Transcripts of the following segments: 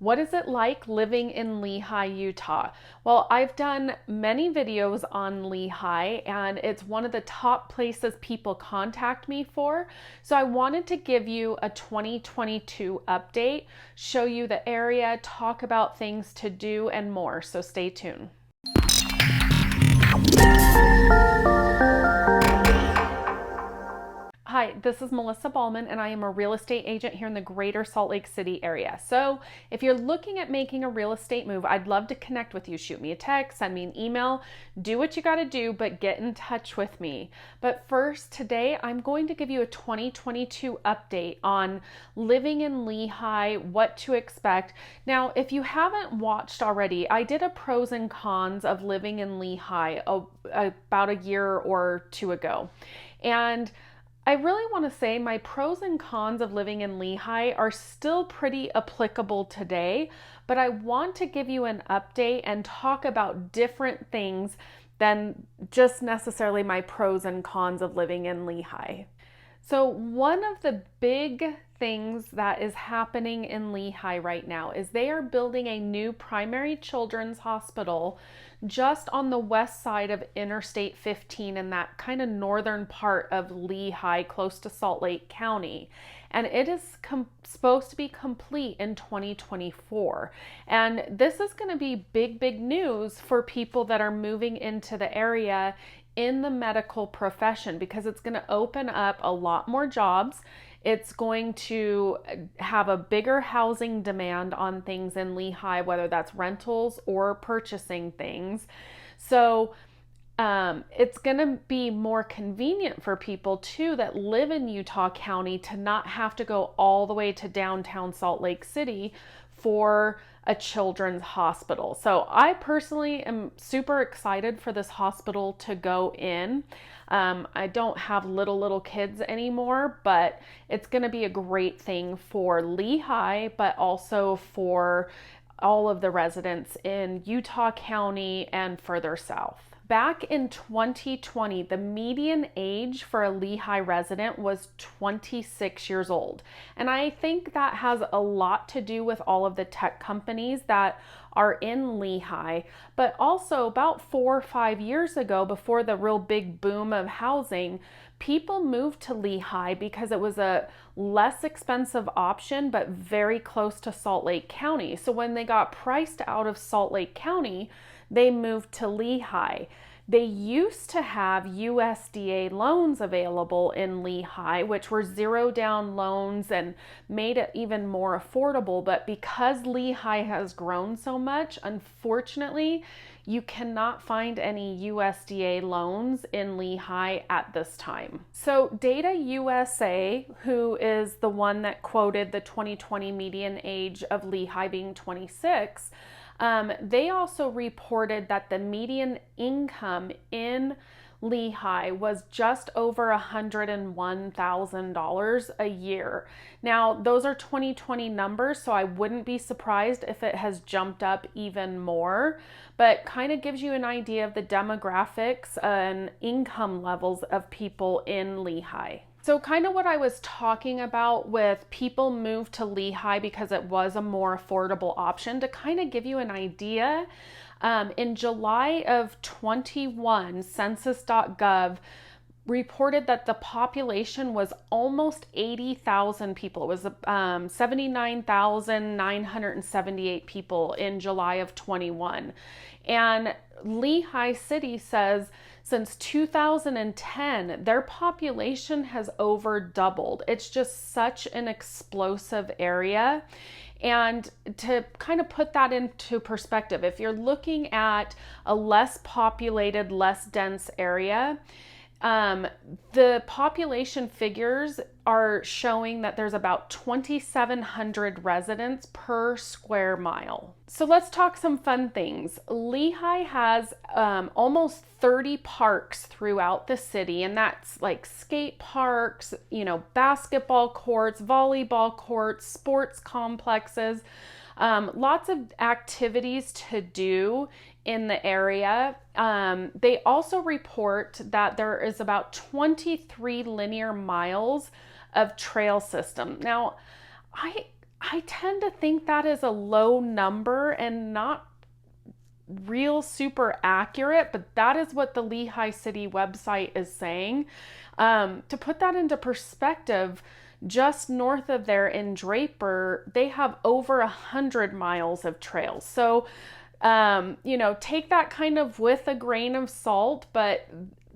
What is it like living in Lehi, Utah? Well, I've done many videos on Lehi and it's one of the top places people contact me for. So I wanted to give you a 2022 update, show you the area, talk about things to do and more. So stay tuned. Hi, this is Melissa Ballman and I am a real estate agent here in the greater Salt Lake City area. So if you're looking at making a real estate move, I'd love to connect with you. Shoot me a text, send me an email, do what you got to do, but get in touch with me. But first, today I'm going to give you a 2022 update on living in Lehi, what to expect. Now, if you haven't watched already, I did a pros and cons of living in Lehi about a year or two ago. And I really want to say my pros and cons of living in Lehi are still pretty applicable today, but I want to give you an update and talk about different things than just necessarily my pros and cons of living in Lehi. So one of the big things that is happening in Lehi right now is they are building a new primary children's hospital just on the west side of Interstate 15 in that kind of northern part of Lehi, close to Salt Lake County. And it is supposed to be complete in 2024. And this is going to be big news for people that are moving into the area in the medical profession, because it's going to open up a lot more jobs. It's going to have a bigger housing demand on things in Lehi, whether that's rentals or purchasing things. So it's going to be more convenient for people too that live in Utah County to not have to go all the way to downtown Salt Lake City for a children's hospital. So I personally am super excited for this hospital to go in. I don't have little kids anymore, but it's going to be a great thing for Lehi, but also for all of the residents in Utah County and further south. Back in 2020, the median age for a Lehi resident was 26 years old. And I think that has a lot to do with all of the tech companies that are in Lehi, but also about 4 or 5 years ago, before the real big boom of housing, people moved to Lehi because it was a less expensive option, but very close to Salt Lake County. So when they got priced out of Salt Lake County, they moved to Lehi. They used to have USDA loans available in Lehi, which were zero down loans and made it even more affordable. But because Lehi has grown so much, unfortunately, you cannot find any USDA loans in Lehi at this time. So Data USA, who is the one that quoted the 2020 median age of Lehi being 26, they also reported that the median income in Lehi was just over $101,000 a year. Now, those are 2020 numbers, so I wouldn't be surprised if it has jumped up even more, but kind of gives you an idea of the demographics and income levels of people in Lehi. So kind of what I was talking about with people moved to Lehi because it was a more affordable option, to kind of give you an idea. In July of 21, census.gov reported that the population was almost 80,000 people. It was 79,978 people in July of 21. And Lehi City says since 2010, their population has over doubled. It's just such an explosive area. And to kind of put that into perspective, if you're looking at a less populated, less dense area, the population figures are showing that there's about 2,700 residents per square mile. So let's talk some fun things. Lehi has almost 30 parks throughout the city, and that's like skate parks, basketball courts, volleyball courts, sports complexes, lots of activities to do in the area. They also report that there is about 23 linear miles of trail system. Now, I tend to think that is a low number and not real super accurate, but that is what the Lehi City website is saying. To put that into perspective, just north of there in Draper, they have over 100 miles of trails. So, take that kind of with a grain of salt, but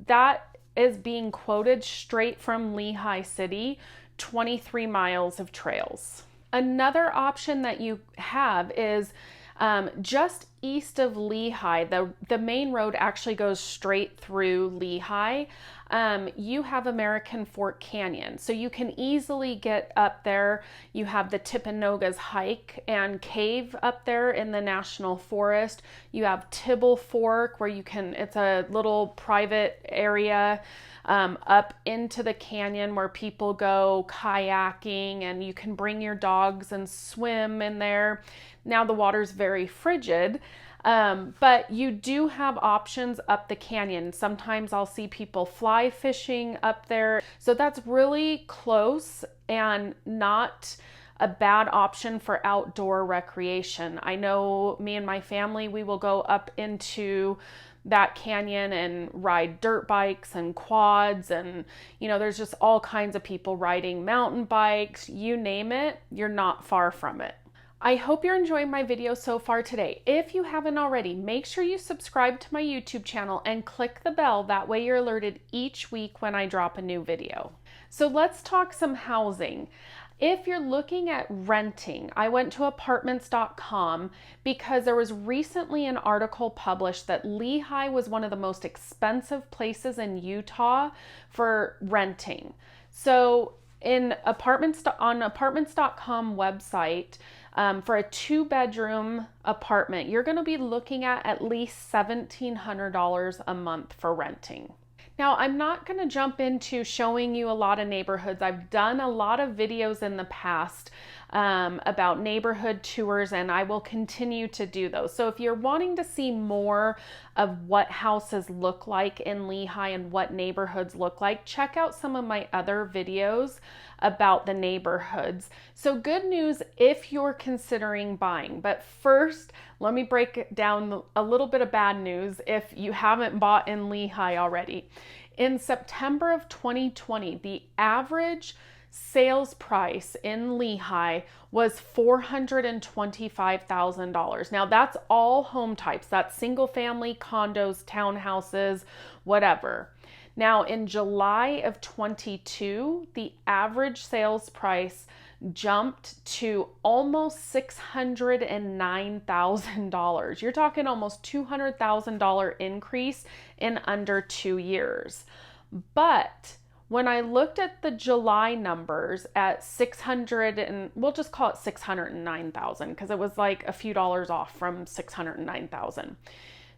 that is being quoted straight from Lehi City, 23 miles of trails. Another option that you have is just east of Lehi. The main road actually goes straight through Lehi. You have American Fork Canyon, so you can easily get up there. You have the Timpanogos hike and cave up there in the national forest. You have Tibble Fork, where it's a little private area up into the canyon where people go kayaking, and you can bring your dogs and swim in there. Now the water's very frigid, but you do have options up the canyon. Sometimes I'll see people fly fishing up there. So that's really close and not a bad option for outdoor recreation. I know me and my family, we will go up into that canyon and ride dirt bikes and quads, and there's just all kinds of people riding mountain bikes. You name it, you're not far from it. I hope you're enjoying my video so far today. If you haven't already, make sure you subscribe to my YouTube channel and click the bell. That way you're alerted each week when I drop a new video. So let's talk some housing. If you're looking at renting, I went to apartments.com because there was recently an article published that Lehi was one of the most expensive places in Utah for renting. So on apartments.com website, for a 2-bedroom apartment, you're going to be looking at least $1,700 a month for renting. Now, I'm not going to jump into showing you a lot of neighborhoods. I've done a lot of videos in the past about neighborhood tours, and I will continue to do those. So if you're wanting to see more of what houses look like in Lehi and what neighborhoods look like, check out some of my other videos about the neighborhoods. So good news if you're considering buying. But first, let me break down a little bit of bad news if you haven't bought in Lehi already. In September of 2020, the average sales price in Lehi was $425,000. Now that's all home types. That's single family, condos, townhouses, whatever. Now in July of 22, the average sales price jumped to almost $609,000. You're talking almost $200,000 increase in under 2 years. But when I looked at the July numbers at 600, and we'll just call it 609,000 because it was like a few dollars off from 609,000.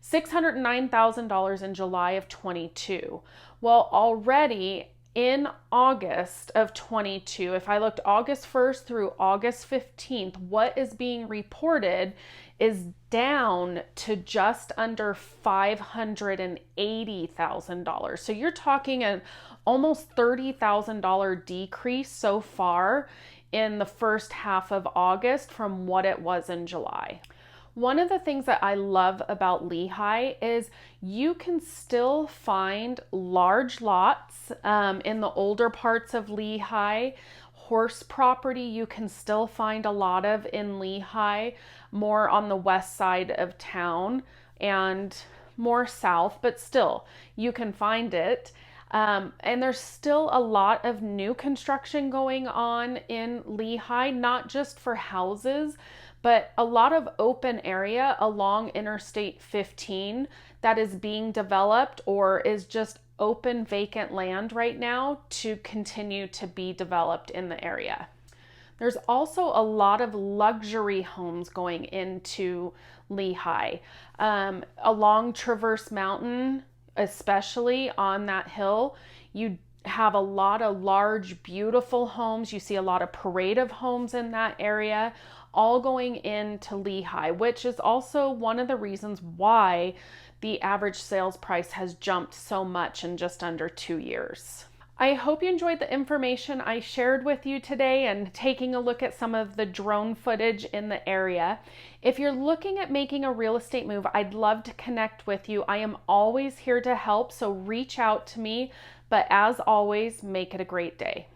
$609,000 in July of 22. Well, already in August of 22, if I looked August 1st through August 15th, what is being reported is down to just under $580,000. So you're talking an almost $30,000 decrease so far in the first half of August from what it was in July. One of the things that I love about Lehi is you can still find large lots in the older parts of Lehi. Horse property you can still find a lot of in Lehi, more on the west side of town and more south, but still you can find it. And there's still a lot of new construction going on in Lehi, not just for houses, but a lot of open area along Interstate 15 that is being developed or is just open vacant land right now to continue to be developed in the area. There's also a lot of luxury homes going into Lehi. Along Traverse Mountain, especially on that hill, you have a lot of large, beautiful homes. You see a lot of parade of homes in that area, all going into Lehi, which is also one of the reasons why the average sales price has jumped so much in just under 2 years. I hope you enjoyed the information I shared with you today and taking a look at some of the drone footage in the area. If you're looking at making a real estate move, I'd love to connect with you. I am always here to help, so reach out to me. But as always, make it a great day.